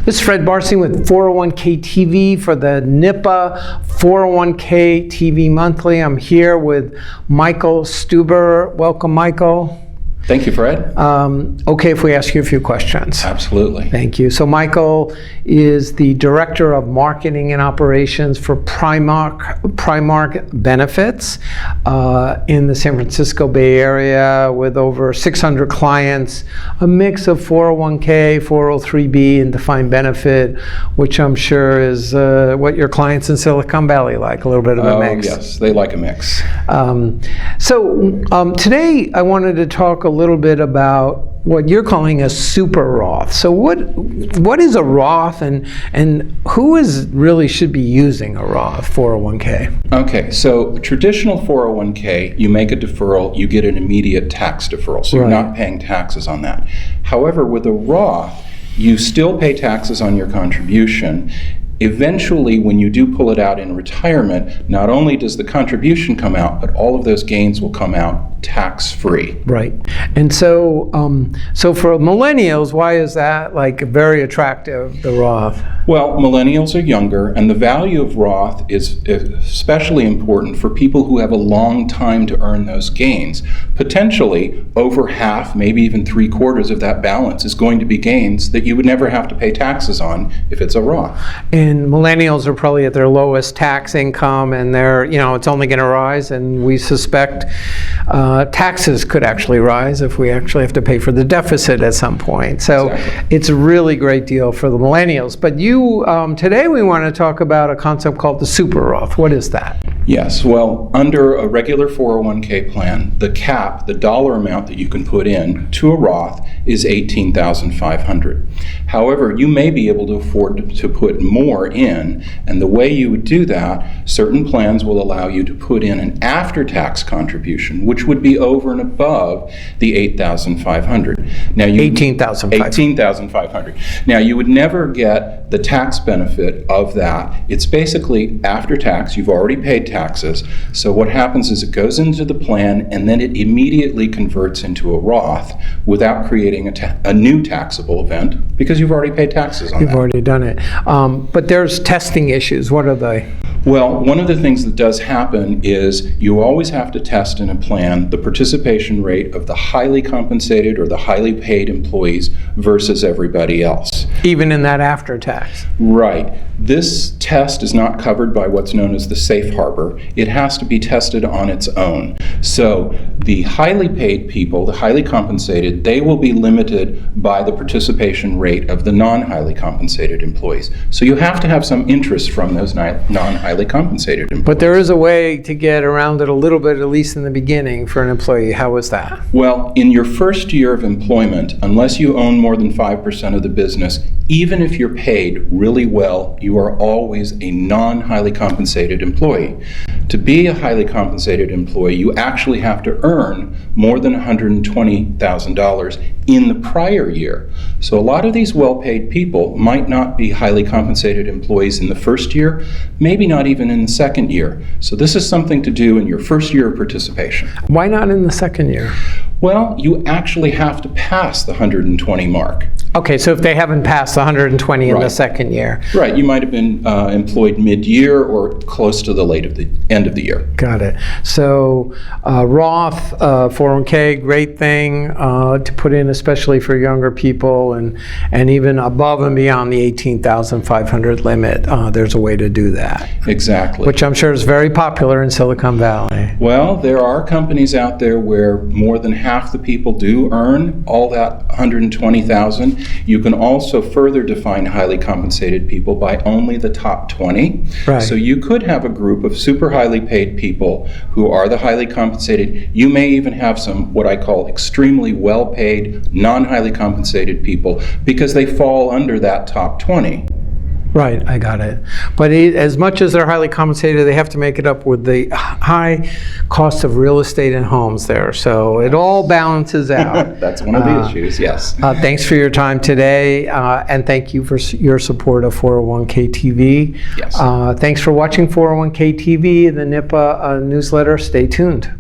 This is Fred Barcy with 401k TV for the NIPA 401k TV Monthly. I'm here with Michael Stuber. Welcome, Michael. Thank you, Fred. Okay, if we ask you a few questions. Absolutely. Thank you. So Michael is the Director of Marketing and Operations for Primark Benefits in the San Francisco Bay Area with over 600 clients, a mix of 401k, 403b, and defined benefit, which I'm sure is what your clients in Silicon Valley like, a little bit of a mix. Yes, they like a mix. Today I wanted to talk a little bit about what you're calling a super Roth. So what is a Roth, and who really should be using a Roth 401k? Okay, so traditional 401k, you make a deferral, you get an immediate tax deferral, so you're not paying taxes on that. However, with a Roth, you still pay taxes on your contribution. Eventually, when you do pull it out in retirement, not only does the contribution come out, but all of those gains will come out tax-free. Right. And so for millennials, why is that very attractive, the Roth? Well, millennials are younger, and the value of Roth is especially important for people who have a long time to earn those gains. Potentially, over half, maybe even 3/4 of that balance is going to be gains that you would never have to pay taxes on if it's a Roth. And millennials are probably at their lowest tax income, and it's only going to rise, and we suspect taxes could actually rise if we actually have to pay for the deficit at some point. So It's a really great deal for the millennials. But today we want to talk about a concept called the super Roth. What is that? Yes, well, under a regular 401k plan, the cap, the dollar amount that you can put in to a Roth is $18,500. However, you may be able to afford to put more in, and the way you would do that, certain plans will allow you to put in an after-tax contribution, which would be over and above the $8,500. Now, $18,500. Now, you would never get the tax benefit of that. It's basically after tax. You've already paid taxes. So what happens is it goes into the plan, and then it immediately converts into a Roth without creating a new taxable event, because you've already paid taxes on that. You've already done it. But there's testing issues. What are they? Well, one of the things that does happen is you always have to test in a plan the participation rate of the highly compensated or the highly paid employees versus everybody else. Even in that after tax? Right. This test is not covered by what's known as the safe harbor. It has to be tested on its own. So the highly paid people, the highly compensated, they will be limited by the participation rate of the non-highly compensated employees. So you have to have some interest from those non-highly compensated employees. But there is a way to get around it a little bit, at least in the beginning, for an employee. How is that? Well, in your first year of employment, unless you own more than 5% of the business, even if you're paid really well, you are always a non-highly compensated employee. To be a highly compensated employee, you actually have to earn more than $120,000 in the prior year. So a lot of these well-paid people might not be highly compensated employees in the first year, maybe not even in the second year. So this is something to do in your first year of participation. Why not in the second year? Well, you actually have to pass the 120 mark. Okay, so if they haven't passed the 120 in the second year. Right, you might have been employed mid-year or close to the end of the year. Got it. So Roth 401k, great thing to put in, especially for younger people, and even above and beyond the 18,500 limit. There's a way to do that. Exactly. Which I'm sure is very popular in Silicon Valley. Well, there are companies out there where more than half the people do earn all that 120,000. You can also further define highly compensated people by only the top 20. Right. So you could have a group of super highly paid people who are the highly compensated. You may even have some what I call extremely well-paid, non-highly compensated people because they fall under that top 20. Right, I got it. But as much as they're highly compensated, they have to make it up with the high cost of real estate and homes there. So it all balances out. That's one of the issues, yes. Thanks for your time today, and thank you for your support of 401k TV. Yes. Thanks for watching 401k TV, the NIPA newsletter. Stay tuned.